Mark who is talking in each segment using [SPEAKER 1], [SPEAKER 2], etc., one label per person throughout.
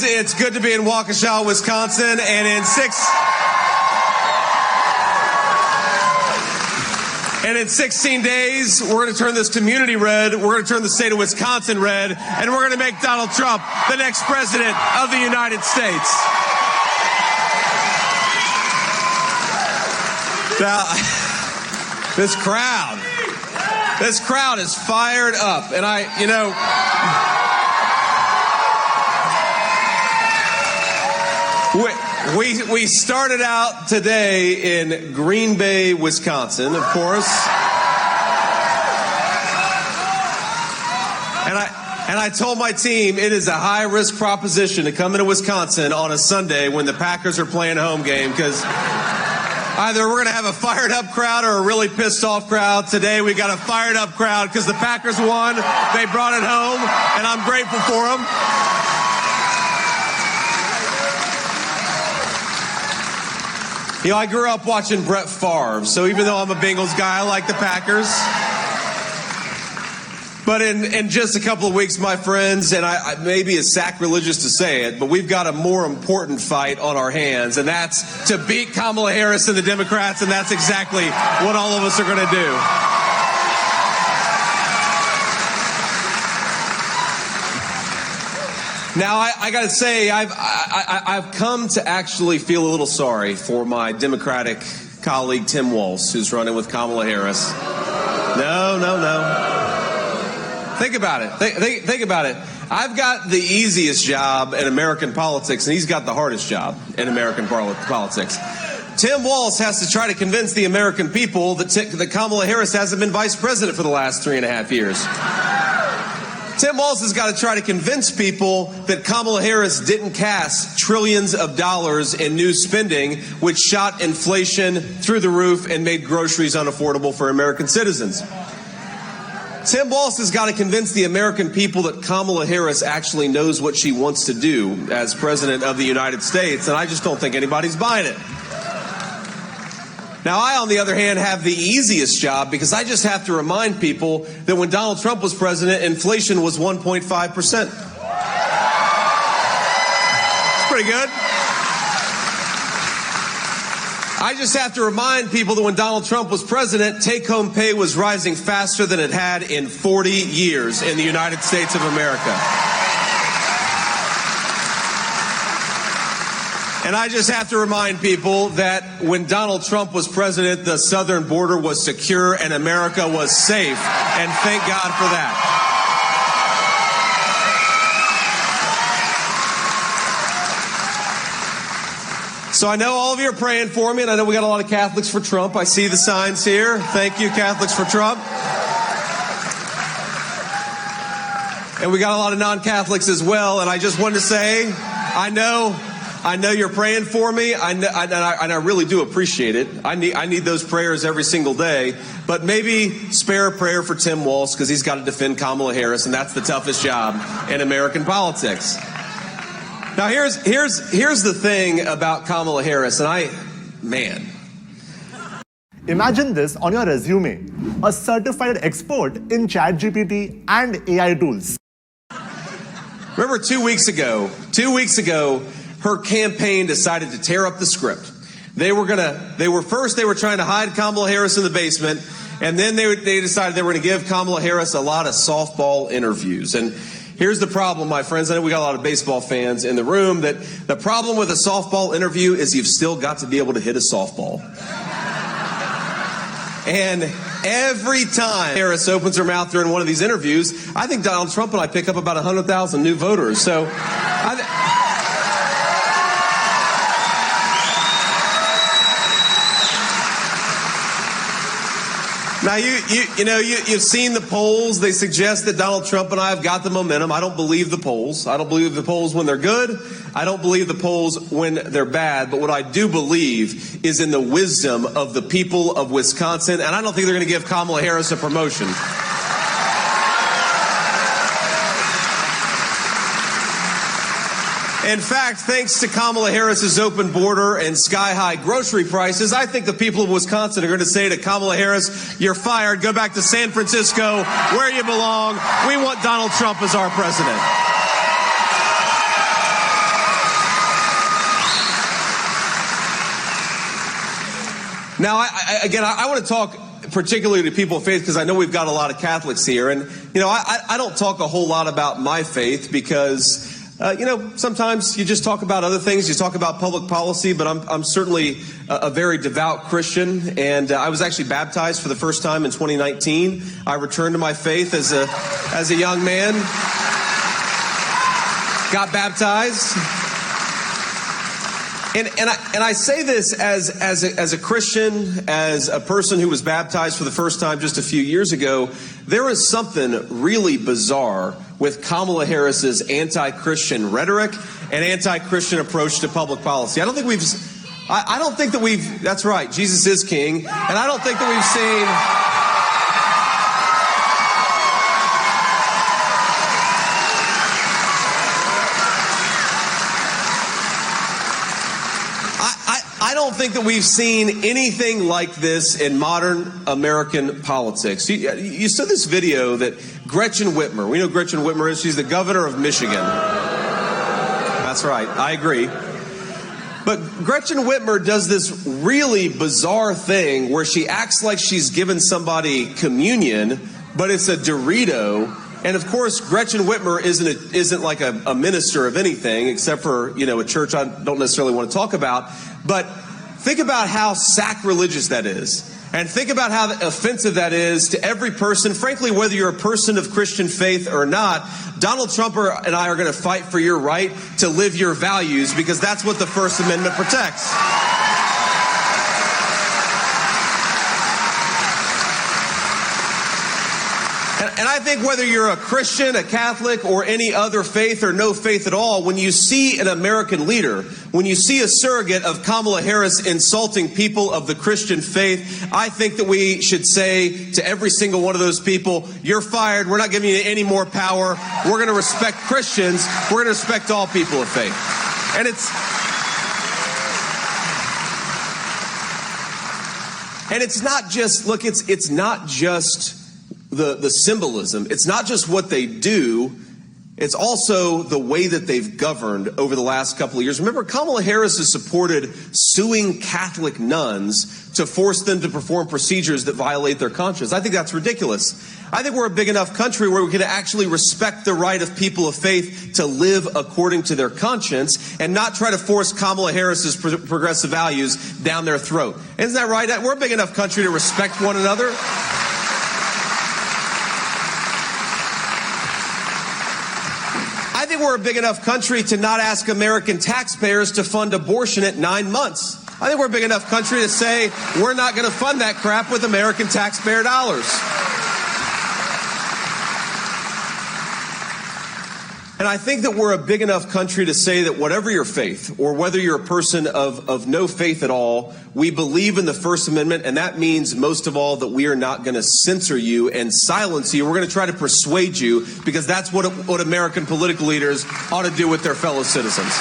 [SPEAKER 1] It's good to be in Waukesha, Wisconsin, and in 16 days, we're going to turn this community red, we're going to turn the state of Wisconsin red, and we're going to make Donald Trump the next president of the United States. Now, this crowd is fired up, and we started out today in Green Bay, Wisconsin, of course. And I told my team it is a high-risk proposition to come into Wisconsin on a Sunday when the Packers are playing a home game, because either we're going to have a fired-up crowd or a really pissed-off crowd. Today we got a fired-up crowd because the Packers won. They brought it home, and I'm grateful for them. You know, I grew up watching Brett Favre, so even though I'm a Bengals guy, I like the Packers. But in just a couple of weeks, my friends, and I maybe it's sacrilegious to say it, but we've got a more important fight on our hands, and that's to beat Kamala Harris and the Democrats, and that's exactly what all of us are going to do. Now, I got to say, I've come to actually feel a little sorry for my Democratic colleague, Tim Walz, who's running with Kamala Harris. No. Think about it. Think about it. I've got the easiest job in American politics, and he's got the hardest job in American politics. Tim Walz has to try to convince the American people that Kamala Harris hasn't been vice president for the last 3.5 years. Tim Walz has got to try to convince people that Kamala Harris didn't cast trillions of dollars in new spending, which shot inflation through the roof and made groceries unaffordable for American citizens. Tim Walz has got to convince the American people that Kamala Harris actually knows what she wants to do as president of the United States, and I just don't think anybody's buying it. Now, I, on the other hand, have the easiest job because I just have to remind people that when Donald Trump was president, inflation was 1.5%. It's pretty good. I just have to remind people that when Donald Trump was president, take-home pay was rising faster than it had in 40 years in the United States of America. And I just have to remind people that when Donald Trump was president, the southern border was secure and America was safe. And thank God for that. So I know all of you are praying for me, and I know we got a lot of Catholics for Trump. I see the signs here. Thank you, Catholics for Trump. And we got a lot of non-Catholics as well. And I just wanted to say, I know you're praying for me, and I really do appreciate it. I need those prayers every single day. But maybe spare a prayer for Tim Walz, because he's got to defend Kamala Harris, and that's the toughest job in American politics. Now, here's the thing about Kamala Harris, and
[SPEAKER 2] Imagine this on your resume: a certified expert in ChatGPT and AI tools.
[SPEAKER 1] Remember 2 weeks ago, her campaign decided to tear up the script. They were trying to hide Kamala Harris in the basement, and then they decided they were going to give Kamala Harris a lot of softball interviews. And here's the problem, my friends. I know we got a lot of baseball fans in the room. That the problem with a softball interview is you've still got to be able to hit a softball. And every time Harris opens her mouth during one of these interviews, I think Donald Trump and I pick up about 100,000 new voters. So now, you've seen the polls. They suggest that Donald Trump and I have got the momentum. I don't believe the polls. I don't believe the polls when they're good. I don't believe the polls when they're bad. But what I do believe is in the wisdom of the people of Wisconsin. And I don't think they're going to give Kamala Harris a promotion. In fact, thanks to Kamala Harris's open border and sky-high grocery prices, I think the people of Wisconsin are going to say to Kamala Harris, you're fired, go back to San Francisco, where you belong. We want Donald Trump as our president. Now, I want to talk particularly to people of faith because I know we've got a lot of Catholics here. And, I don't talk a whole lot about my faith because, sometimes you just talk about other things. You talk about public policy, but I'm certainly a very devout Christian. And I was actually baptized for the first time in 2019. I returned to my faith as a young man. Got baptized. And I say this as a Christian, as a person who was baptized for the first time just a few years ago. There is something really bizarre with Kamala Harris's anti-Christian rhetoric and anti-Christian approach to public policy. I don't think that we've, that's right, Jesus is king, and I don't think that we've seen... I don't think that we've seen anything like this in modern American politics. You saw this video that Gretchen Whitmer, we know Gretchen Whitmer is, she's the governor of Michigan. That's right, I agree. But Gretchen Whitmer does this really bizarre thing where she acts like she's given somebody communion, but it's a Dorito. And of course, Gretchen Whitmer isn't like a minister of anything except for, a church I don't necessarily want to talk about. But think about how sacrilegious that is. And think about how offensive that is to every person. Frankly, whether you're a person of Christian faith or not, Donald Trump and I are going to fight for your right to live your values because that's what the First Amendment protects. And I think whether you're a Christian, a Catholic, or any other faith or no faith at all, when you see an American leader, when you see a surrogate of Kamala Harris insulting people of the Christian faith, I think that we should say to every single one of those people, you're fired. We're not giving you any more power. We're going to respect Christians. We're going to respect all people of faith. And it's not just, look, it's not just the symbolism. It's not just what they do. It's also the way that they've governed over the last couple of years. Remember, Kamala Harris has supported suing Catholic nuns to force them to perform procedures that violate their conscience. I think that's ridiculous. I think we're a big enough country where we can actually respect the right of people of faith to live according to their conscience and not try to force Kamala Harris's progressive values down their throat. Isn't that right? We're a big enough country to respect one another. I think we're a big enough country to not ask American taxpayers to fund abortion at 9 months. I think we're a big enough country to say we're not going to fund that crap with American taxpayer dollars. And I think that we're a big enough country to say that whatever your faith, or whether you're a person of no faith at all, we believe in the First Amendment, and that means most of all that we are not going to censor you and silence you. We're going to try to persuade you because that's what American political leaders ought to do with their fellow citizens.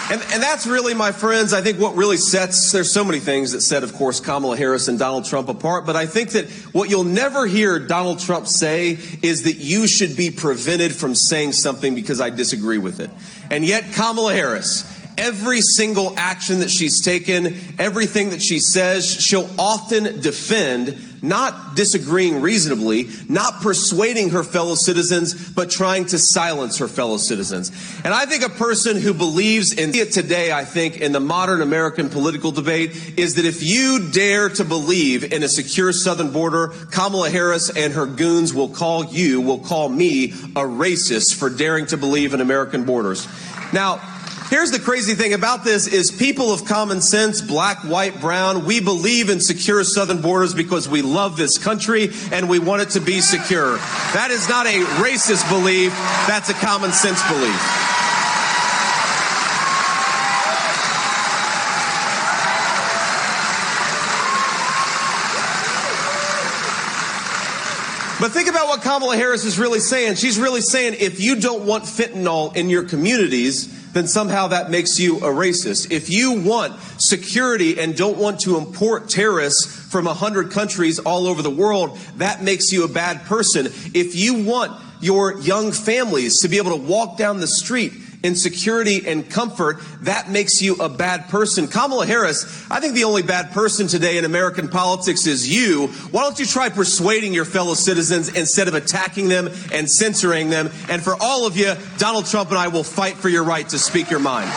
[SPEAKER 1] And that's really, my friends, I think what really sets, there's so many things that set, of course, Kamala Harris and Donald Trump apart, but I think that what you'll never hear Donald Trump say is that you should be prevented from saying something because I disagree with it. And yet Kamala Harris, every single action that she's taken, everything that she says, she'll often defend, not disagreeing reasonably, not persuading her fellow citizens, but trying to silence her fellow citizens. And I think a person who believes in it today, I think, in the modern American political debate, is that if you dare to believe in a secure southern border, Kamala Harris and her goons will call me a racist for daring to believe in American borders. Now, here's the crazy thing about this is people of common sense, black, white, brown, we believe in secure southern borders because we love this country and we want it to be secure. That is not a racist belief. That's a common sense belief. But think about what Kamala Harris is really saying. She's really saying if you don't want fentanyl in your communities, then somehow that makes you a racist. If you want security and don't want to import terrorists from 100 countries all over the world, that makes you a bad person. If you want your young families to be able to walk down the street in security and comfort, that makes you a bad person. Kamala Harris, I think the only bad person today in American politics is you. Why don't you try persuading your fellow citizens instead of attacking them and censoring them? And for all of you, Donald Trump and I will fight for your right to speak your mind.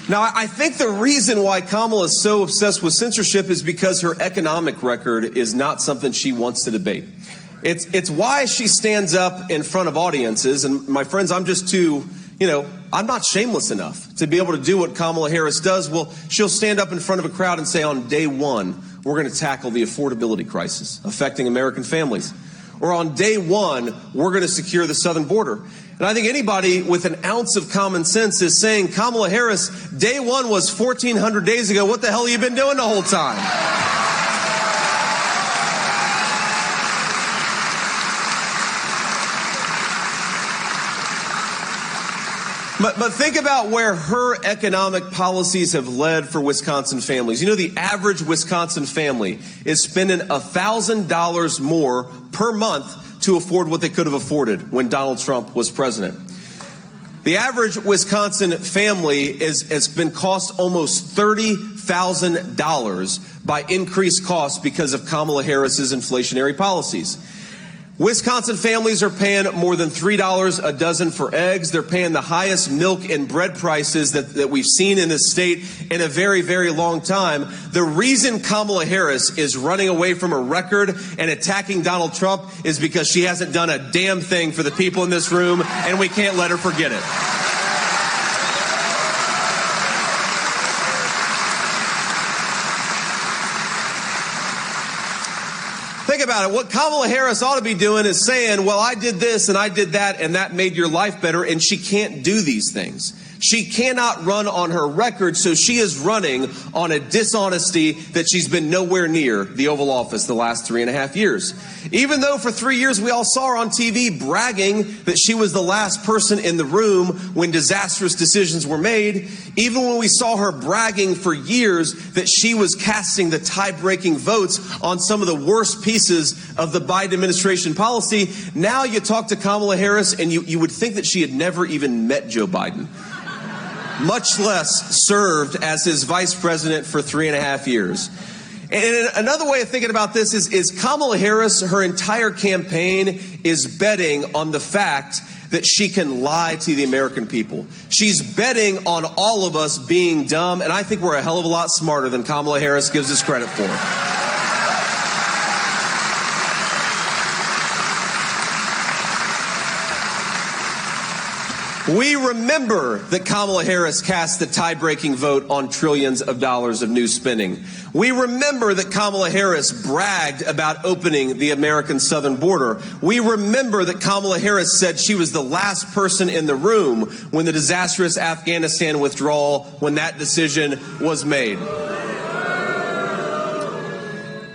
[SPEAKER 1] Now, I think the reason why Kamala is so obsessed with censorship is because her economic record is not something she wants to debate. It's why she stands up in front of audiences. And my friends, I'm just too, I'm not shameless enough to be able to do what Kamala Harris does. Well, she'll stand up in front of a crowd and say, on day one, we're going to tackle the affordability crisis affecting American families. Or on day one, we're going to secure the southern border. And I think anybody with an ounce of common sense is saying, Kamala Harris, day one was 1,400 days ago. What the hell have you been doing the whole time? But think about where her economic policies have led for Wisconsin families. The average Wisconsin family is spending $1,000 more per month to afford what they could have afforded when Donald Trump was president. The average Wisconsin family has been cost almost $30,000 by increased costs because of Kamala Harris's inflationary policies. Wisconsin families are paying more than $3 a dozen for eggs. They're paying the highest milk and bread prices that we've seen in this state in a very, very long time. The reason Kamala Harris is running away from her record and attacking Donald Trump is because she hasn't done a damn thing for the people in this room, and we can't let her forget it. Think about it. What Kamala Harris ought to be doing is saying, well, I did this and I did that, and that made your life better, and she can't do these things. She cannot run on her record, so she is running on a dishonesty that she's been nowhere near the Oval Office the last 3.5 years. Even though for 3 years we all saw her on TV bragging that she was the last person in the room when disastrous decisions were made, even when we saw her bragging for years that she was casting the tie-breaking votes on some of the worst pieces of the Biden administration policy, now you talk to Kamala Harris and you would think that she had never even met Joe Biden, much less served as his vice president for 3.5 years. And another way of thinking about this is Kamala Harris, her entire campaign is betting on the fact that she can lie to the American people. She's betting on all of us being dumb, and I think we're a hell of a lot smarter than Kamala Harris gives us credit for. We remember that Kamala Harris cast the tie-breaking vote on trillions of dollars of new spending. We remember that Kamala Harris bragged about opening the American southern border. We remember that Kamala Harris said she was the last person in the room when the disastrous Afghanistan withdrawal, when that decision was made.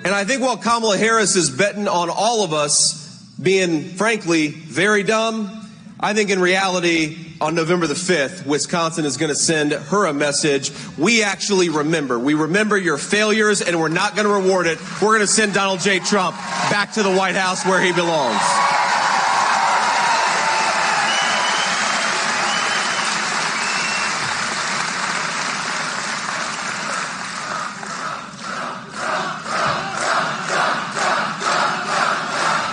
[SPEAKER 1] And I think while Kamala Harris is betting on all of us being, frankly, very dumb, I think in reality, on November the 5th, Wisconsin is going to send her a message. We actually remember. We remember your failures, and we're not going to reward it. We're going to send Donald J. Trump back to the White House where he belongs.